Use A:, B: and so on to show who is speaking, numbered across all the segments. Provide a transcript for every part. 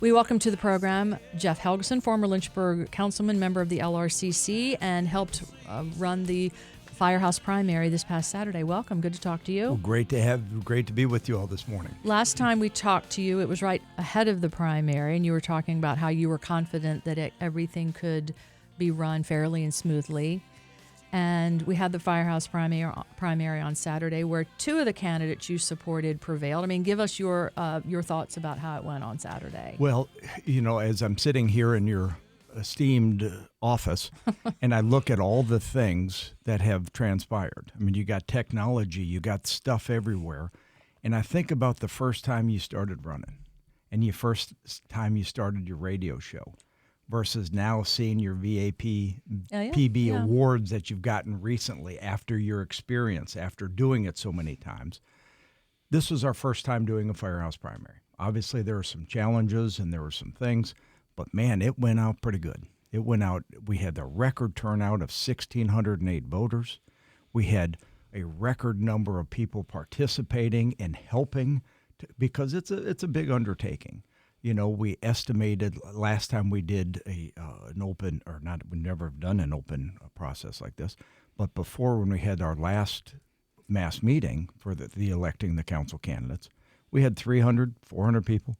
A: We welcome to the program Jeff Helgeson, former Lynchburg councilman, member of the LRCC, and helped run the Firehouse Primary this past Saturday. Welcome. Good to talk to you.
B: Well, great to be with you all this morning.
A: Last time we talked to you, it was right ahead of the primary, and you were talking about how you were confident that everything could be run fairly and smoothly. And we had the Firehouse Primary on Saturday, where two of the candidates you supported prevailed. I mean, give us your thoughts about how it went on Saturday.
B: Well, as I'm sitting here in your esteemed office, and I look at all the things that have transpired. I mean, you got technology, you got stuff everywhere, and I think about the first time you started running, and the first time you started your radio show, versus now seeing your PB awards that you've gotten recently after your experience, after doing it so many times. This was our first time doing a Firehouse Primary. Obviously, there were some challenges and there were some things, but man, it went out pretty good. It went out. We had the record turnout of 1,608 voters. We had a record number of people participating and helping because it's a big undertaking. We estimated last time we did an open, or not, we never have done an open process like this, but before, when we had our last mass meeting for the electing the council candidates, we had 300, 400 people,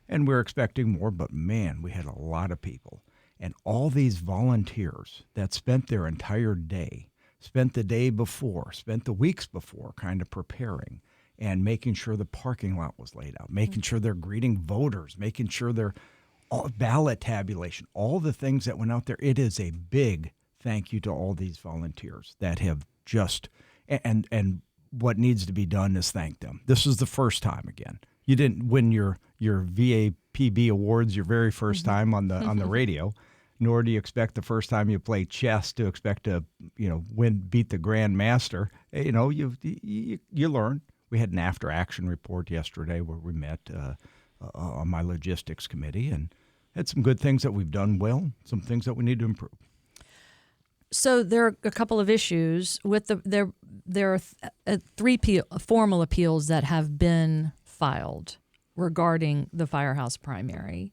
B: and we're expecting more, but man, we had a lot of people. And all these volunteers that spent their entire day, spent the day before, spent the weeks before kind of preparing, and making sure the parking lot was laid out, making sure they're greeting voters, making sure they're ballot tabulation, all the things that went out there. It is a big thank you to all these volunteers that have just, and what needs to be done is thank them. This is the first time again. You didn't win your VAPB awards your very first time on the radio, nor do you expect the first time you play chess to expect to beat the Grand Master. You learn. We had an after-action report yesterday where we met on my logistics committee and had some good things that we've done well, some things that we need to improve.
A: So there are a couple of issues with there are three formal appeals that have been filed regarding the Firehouse Primary.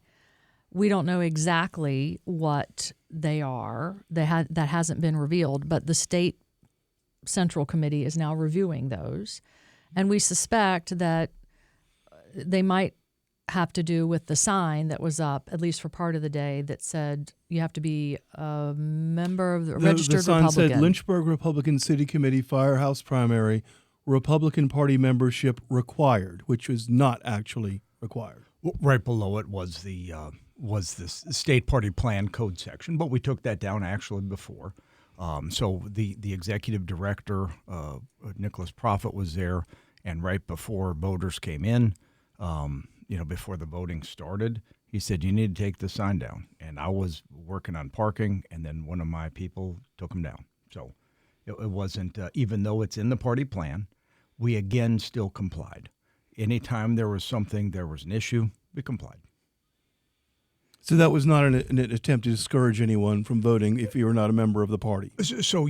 A: We don't know exactly what they are. That hasn't been revealed, but the state central committee is now reviewing those. And we suspect that they might have to do with the sign that was up, at least for part of the day, that said you have to be a member of the registered
C: Republican. The sign said Lynchburg Republican City Committee Firehouse Primary, Republican Party membership required, which was not actually required.
B: Right below it was the state party plan code section, but we took that down actually before. So the executive director, Nicholas Prophet, was there, and right before voters came in, before the voting started, he said, you need to take the sign down. And I was working on parking, and then one of my people took them down. So it wasn't, even though it's in the party plan, we again still complied. Anytime there was an issue, we complied.
C: So that was not an attempt to discourage anyone from voting if you were not a member of the party.
B: So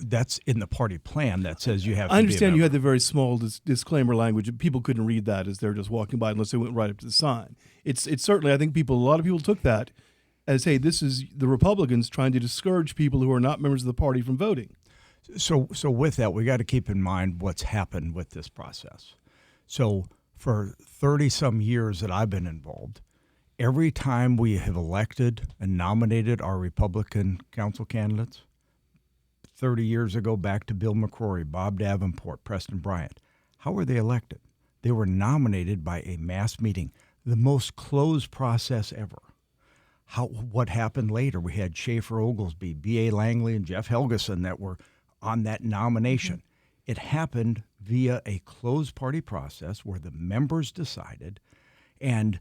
B: that's in the party plan that says you have to
C: I understand
B: be a
C: you had the very small disclaimer language. People couldn't read that as they're just walking by unless they went right up to the sign. It's certainly, I think a lot of people took that as, hey, this is the Republicans trying to discourage people who are not members of the party from voting.
B: So with that, we got to keep in mind what's happened with this process. So for 30-some years that I've been involved, every time we have elected and nominated our Republican council candidates, 30 years ago back to Bill McCrory, Bob Davenport, Preston Bryant, how were they elected? They were nominated by a mass meeting, the most closed process ever. What happened later? We had Schaefer Oglesby, B.A. Langley, and Jeff Helgeson that were on that nomination. Mm-hmm. It happened via a closed party process where the members decided, and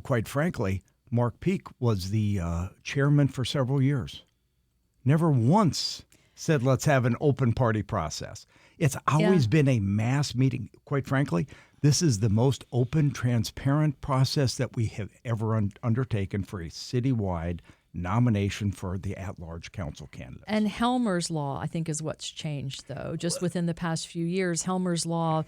B: quite frankly, Mark Peake was the chairman for several years. Never once said, let's have an open party process. It's always been a mass meeting. Quite frankly, this is the most open, transparent process that we have ever undertaken for a citywide nomination for the at-large council candidates.
A: And Helmer's Law, I think, is what's changed, though. Just within the past few years, Helmer's Law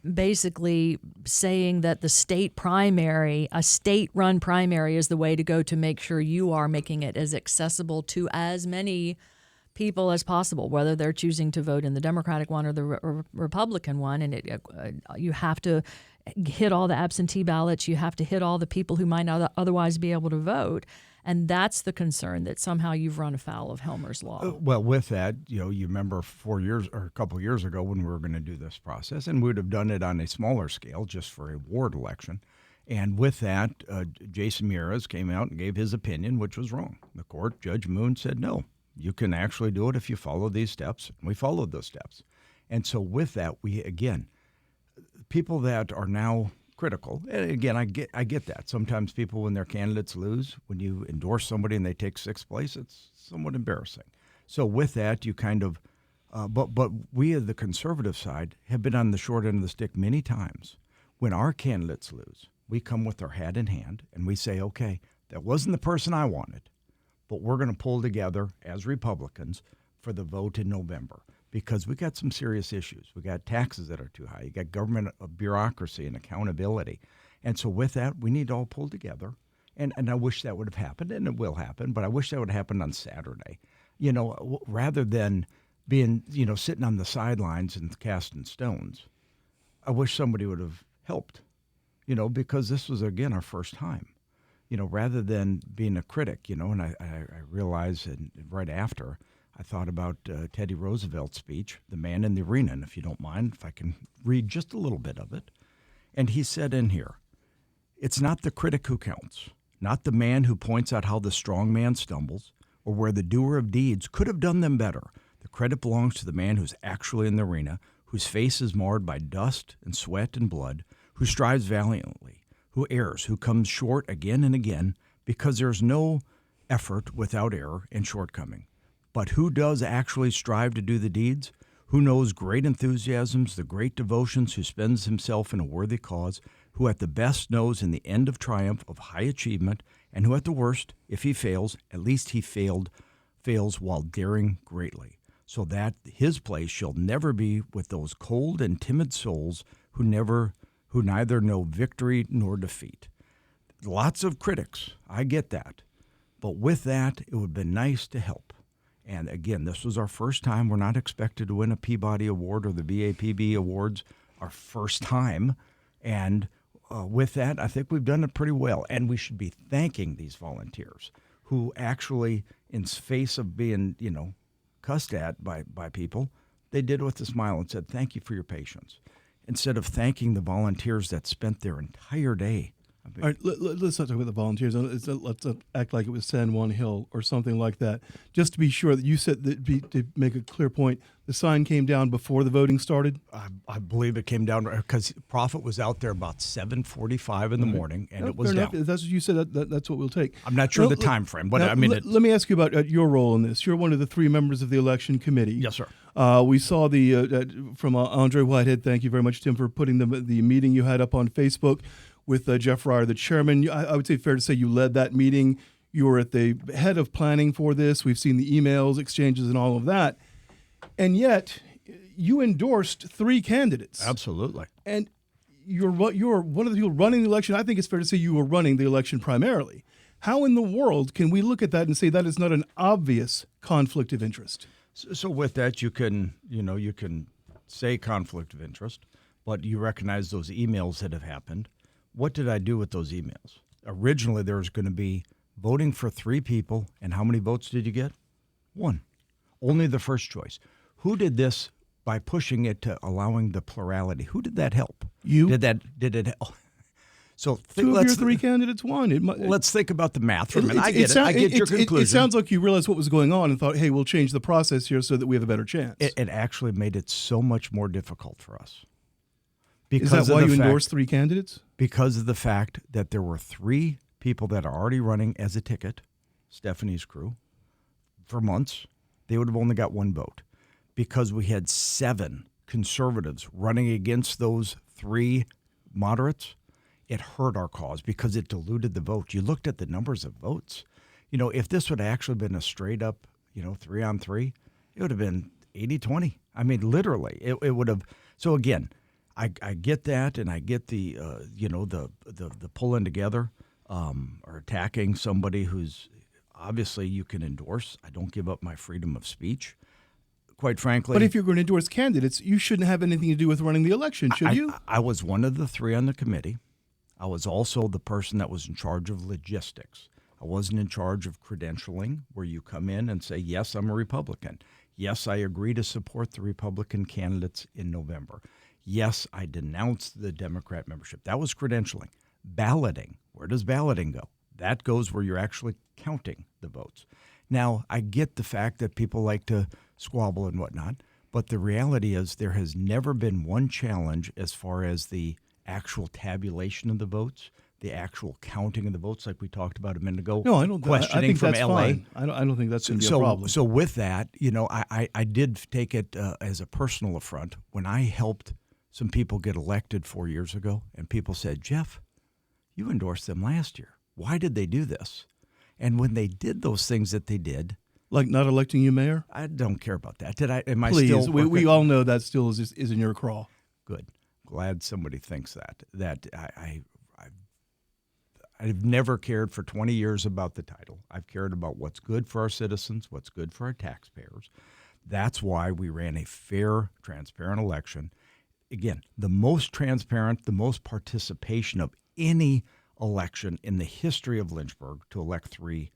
A: basically saying that the state primary, a state-run primary, is the way to go to make sure you are making it as accessible to as many people as possible, whether they're choosing to vote in the Democratic one or the Republican one. And you have to hit all the absentee ballots. You have to hit all the people who might not otherwise be able to vote. And that's the concern, that somehow you've run afoul of Helmer's Law.
B: Well, with that, you remember 4 years or a couple of years ago when we were going to do this process, and we would have done it on a smaller scale just for a ward election. And with that, Jason Mieres came out and gave his opinion, which was wrong. The court, Judge Moon, said, no, you can actually do it if you follow these steps. And we followed those steps. And so with that, people that are now critical, and again, I get that. Sometimes people, when their candidates lose, when you endorse somebody and they take sixth place, it's somewhat embarrassing. So with that, you kind of, but we at the conservative side have been on the short end of the stick many times. When our candidates lose, we come with our hat in hand and we say, okay, that wasn't the person I wanted, but we're going to pull together as Republicans for the vote in November. Because we got some serious issues. We got taxes that are too high. You got government bureaucracy and accountability. And so with that, we need to all pull together. And I wish that would have happened, and it will happen, but I wish that would have happened on Saturday. Rather than being, sitting on the sidelines and casting stones, I wish somebody would have helped, because this was, again, our first time. Rather than being a critic, and I realized right after, I thought about Teddy Roosevelt's speech, The Man in the Arena, and if you don't mind, if I can read just a little bit of it. And he said in here, it's not the critic who counts, not the man who points out how the strong man stumbles or where the doer of deeds could have done them better. The credit belongs to the man who's actually in the arena, whose face is marred by dust and sweat and blood, who strives valiantly, who errs, who comes short again and again, because there's no effort without error and shortcoming. But who does actually strive to do the deeds? Who knows great enthusiasms, the great devotions, who spends himself in a worthy cause, who at the best knows in the end of triumph of high achievement, and who at the worst, if he fails, at least he fails while daring greatly, so that his place shall never be with those cold and timid souls who neither know victory nor defeat. Lots of critics, I get that. But with that, it would have been nice to help. And again, this was our first time. We're not expected to win a Peabody Award or the BAPB Awards, our first time. And with that, I think we've done it pretty well. And we should be thanking these volunteers who actually, in face of being, cussed at by people, they did it with a smile and said, thank you for your patience. Instead of thanking the volunteers that spent their entire day.
C: All right, let's not talk about the volunteers. Let's act like it was San Juan Hill or something like that. Just to be sure that you said that, to make a clear point, the sign came down before the voting started?
B: I believe it came down because Prophet was out there about 7:45 in the morning, and it was down.
C: If that's what you said, that's what we'll take.
B: I'm not sure the time frame, but
C: now,
B: I mean,
C: let me ask you about your role in this. You're one of the 3 members of the election committee.
B: Yes, sir.
C: We saw from Andre Whitehead. Thank you very much, Tim, for putting the meeting you had up on Facebook with Jeff Ryer, the chairman. I would say fair to say you led that meeting. You were at the head of planning for this. We've seen the emails, exchanges, and all of that. And yet, you endorsed 3 candidates.
B: Absolutely.
C: And you're one of the people running the election. I think it's fair to say you were running the election primarily. How in the world can we look at that and say that is not an obvious conflict of interest?
B: So with that, you can say conflict of interest, but you recognize those emails that have happened. What did I do with those emails? Originally, there was going to be voting for 3 people, and how many votes did you get? 1. Only the first choice. Who did this by pushing it to allowing the plurality? Who did that help?
C: You.
B: Did it help? So
C: 2 of your 3 candidates won.
B: Let's think about the math for a minute. I get your conclusion.
C: It sounds like you realized what was going on and thought, hey, we'll change the process here so that we have a better chance.
B: It actually made it so much more difficult for us.
C: Is that why you endorsed 3 candidates?
B: Because of the fact that there were 3 people that are already running as a ticket, Stephanie's crew, for months. They would have only got 1 vote. Because we had 7 conservatives running against those 3 moderates, it hurt our cause because it diluted the vote. You looked at the numbers of votes. If this would have actually been a straight up, 3-on-3, it would have been 80-20. I mean, literally, it would have. So again, I get that, and I get the the pulling together or attacking somebody who's obviously you can endorse. I don't give up my freedom of speech, quite frankly.
C: But if you're going to endorse candidates, you shouldn't have anything to do with running the election, should you?
B: I was one of the three on the committee. I was also the person that was in charge of logistics. I wasn't in charge of credentialing, where you come in and say, yes, I'm a Republican. Yes, I agree to support the Republican candidates in November. Yes, I denounced the Democrat membership. That was credentialing. Balloting. Where does balloting go? That goes where you're actually counting the votes. Now, I get the fact that people like to squabble and whatnot, but the reality is there has never been one challenge as far as the actual tabulation of the votes, the actual counting of the votes, like we talked about a minute ago.
C: No, I don't.
B: Questioning
C: I think
B: from
C: that's
B: LA.
C: fine. I don't think that's going to be a problem.
B: So with that, I did take it as a personal affront when I helped some people get elected 4 years ago, and people said, Jeff, you endorsed them last year. Why did they do this? And when they did those things that they did,
C: like not electing you mayor?
B: I don't care about that. Am I
C: Please,
B: still?
C: we all know that still is in your craw.
B: Good. Glad somebody thinks that. I've never cared for 20 years about the title. I've cared about what's good for our citizens, what's good for our taxpayers. That's why we ran a fair, transparent election. Again, the most transparent, the most participation of any election in the history of Lynchburg to elect 3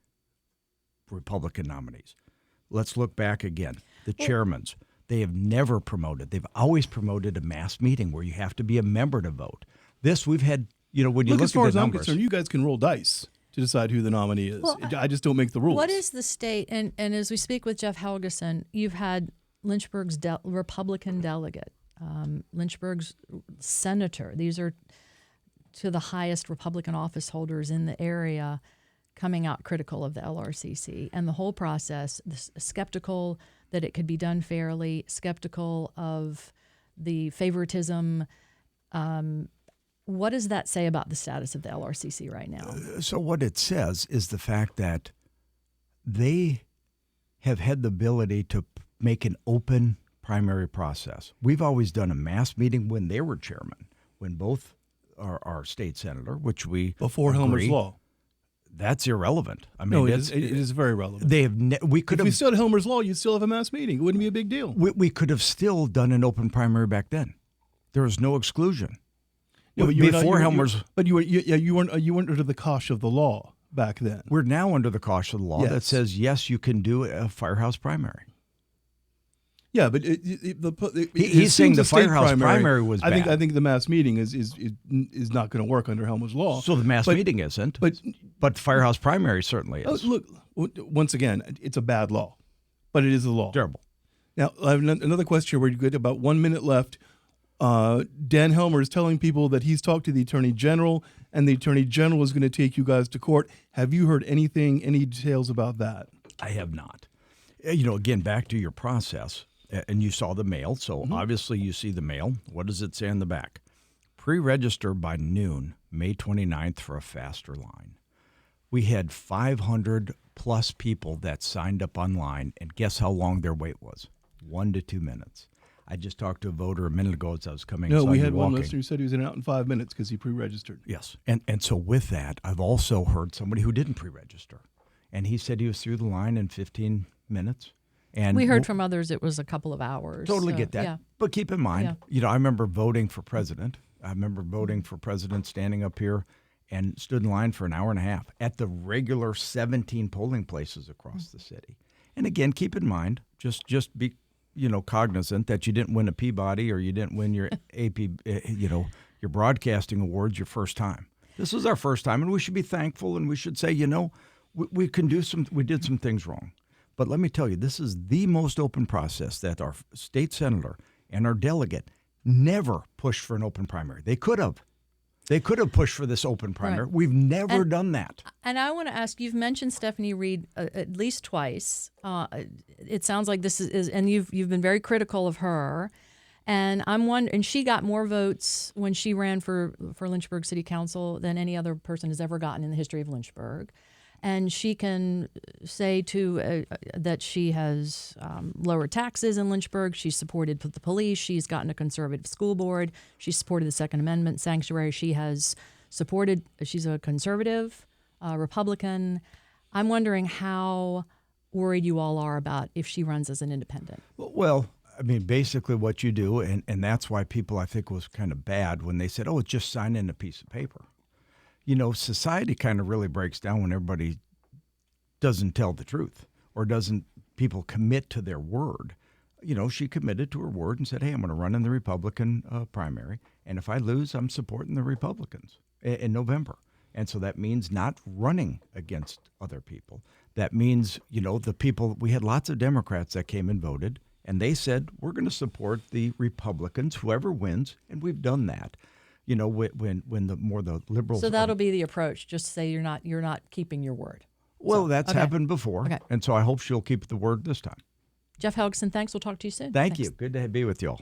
B: Republican nominees. Let's look back again. The chairmans, they have never promoted. They've always promoted a mass meeting where you have to be a member to vote. This we've had, when you look
C: as far
B: at
C: as
B: the
C: I'm
B: numbers.
C: concerned, you guys can roll dice to decide who the nominee is.
A: Well,
C: I just don't make the rules.
A: What is the state? And as we speak with Jeff Helgeson, you've had Lynchburg's Republican delegate, Lynchburg's senator. These are to the highest Republican office holders in the area coming out critical of the LRCC and the whole process, skeptical that it could be done fairly, skeptical of the favoritism. What does that say about the status of the LRCC right now?
B: So what it says is the fact that they have had the ability to make an open primary process. We've always done a mass meeting when they were chairman, when both are our state senator, which we
C: before
B: agree,
C: Helmer's Law?
B: That's irrelevant. I mean,
C: No, it is very relevant.
B: They have. We could
C: If we
B: have.
C: still had Helmer's Law, you'd still have a mass meeting. It wouldn't be a big deal.
B: We could have still done an open primary back then. There was no exclusion.
C: Yeah, but you were not-
B: Before
C: you-
B: Helmer's,
C: But you weren't under the cosh of the law back then.
B: we're now under the caution of the law that
C: Yes.
B: says yes, you can do a firehouse primary.
C: Yeah, but
B: He's saying the firehouse primary was
C: I
B: bad.
C: think the mass meeting is not going to work under Helmer's Law.
B: So the mass meeting isn't,
C: but
B: the firehouse primary certainly
C: oh,
B: is.
C: look, once again, it's a bad law, but it is a law.
B: Terrible.
C: Now, I have another question where you get about 1 minute left. Dan Helmer is telling people that he's talked to the Attorney General, and the Attorney General is going to take you guys to court. Have you heard any details about that?
B: I have not. Again, back to your process, and you saw the mail, so obviously you see the mail. What does it say on the back? Pre-register by noon, May 29th for a faster line. We had 500 plus people that signed up online, and guess how long their wait was? 1 to 2 minutes. I just talked to a voter a minute ago as I was coming.
C: No, we
B: you
C: had one
B: walking.
C: listener who said he was in and out in 5 minutes because he pre-registered.
B: Yes, and so with that, I've also heard somebody who didn't pre-register, and he said he was through the line in 15 minutes. And
A: We heard from others it was a couple of hours.
B: Totally
A: so,
B: get that.
A: Yeah.
B: But keep in mind, I remember voting for president. I remember voting for president, standing up here and stood in line for an hour and a half at the regular 17 polling places across the city. And again, keep in mind, just be cognizant that you didn't win a Peabody or you didn't win your AP, your broadcasting awards your first time. This is our first time, and we should be thankful, and we should say, we did some things wrong. But let me tell you, this is the most open process that our state senator and our delegate never pushed for an open primary. They could have. They could have pushed for this open primary.
A: Right.
B: We've never done that.
A: And I want to ask, you've mentioned Stephanie Reed at least twice. It sounds like this is and you've been very critical of her. And and she got more votes when she ran for Lynchburg City Council than any other person has ever gotten in the history of Lynchburg. and she can say that she has lowered taxes in Lynchburg. She's supported the police. She's gotten a conservative school board. She's supported the Second Amendment sanctuary. She's a conservative, Republican. I'm wondering how worried you all are about if she runs as an independent.
B: Well, I mean, basically what you do, and that's why people, I think, was kind of bad when they said, oh, it's just signing a piece of paper. You know, society kind of really breaks down when everybody doesn't tell the truth or doesn't people commit to their word. You know, she committed to her word and said, hey, I'm going to run in the Republican primary. And if I lose, I'm supporting the Republicans in November. And so that means not running against other people. That means, you know, the people, we had lots of Democrats that came and voted, and they said, we're going to support the Republicans, whoever wins, and we've done that. You know, when the liberals.
A: So that'll be the approach. Just say you're not keeping your word.
B: Well,
A: So,
B: that's
A: okay.
B: happened before,
A: Okay.
B: and so I hope she'll keep the word this time.
A: Jeff Helgeson, thanks. We'll talk to you soon.
B: Thank
A: Thanks.
B: you. Good to be with you all.